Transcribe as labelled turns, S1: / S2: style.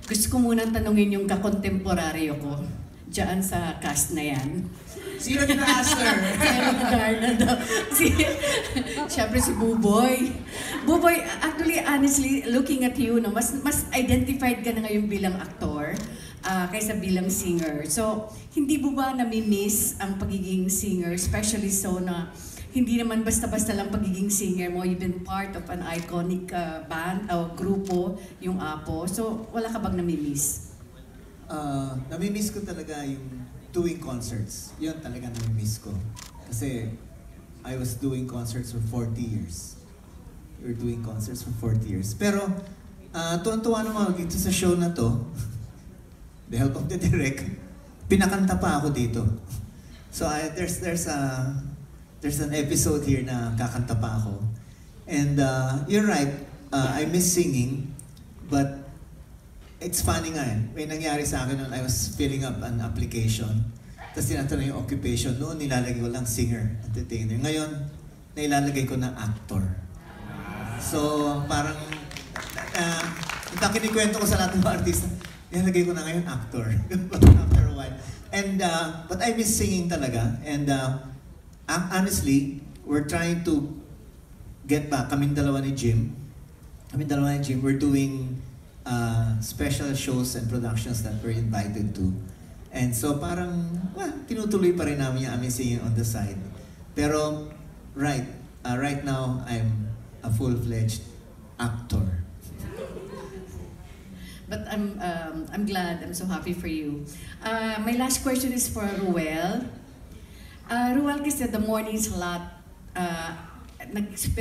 S1: Gusto ko munang tanungin yung kakontemporaryo ko diyan sa cast na yan.
S2: Sino kina-aster?
S1: Siyempre si Buboy. Buboy, actually, honestly, looking at you, no, mas identified ka na ngayon bilang aktor kaysa bilang singer. So, hindi mo ba nami-miss ang pagiging singer, especially so na hindi naman basta-basta lang pagiging singer mo, you've been part of an iconic band o grupo, yung Apo. So, wala ka bang nami-miss?
S2: Nami-miss ko talaga yung doing concerts. Yun talaga nami-miss ko. Kasi I was doing concerts for 40 years. We were doing concerts for 40 years. Pero, tuwan-tuwa naman dito sa show na to, the help of the direct, pinakanta pa ako dito. So, there's an episode here na kakanta pa ako. And you're right, I miss singing, but it's funny nga eh. May nangyari sa akin noon, I was filling up an application. Tapos tinatanong yung occupation. Noon nilalagay ko lang singer, entertainer. Ngayon, nailalagay ko na actor. So, parang, ito kinikwento ko sa lahat ng mga artista, nilalagay ko na ngayon actor. After a while. And, but I miss singing talaga. And, honestly, we're trying to get back. Kaming dalawa ni Jim. We're doing special shows and productions that we're invited to. And so parang, tinutuloy pa rin namin yung aming singing on the side. Pero, right now, I'm a full-fledged actor.
S1: But I'm glad, I'm so happy for you. My last question is for Ruel. Ruel, kasi the morning's a lot,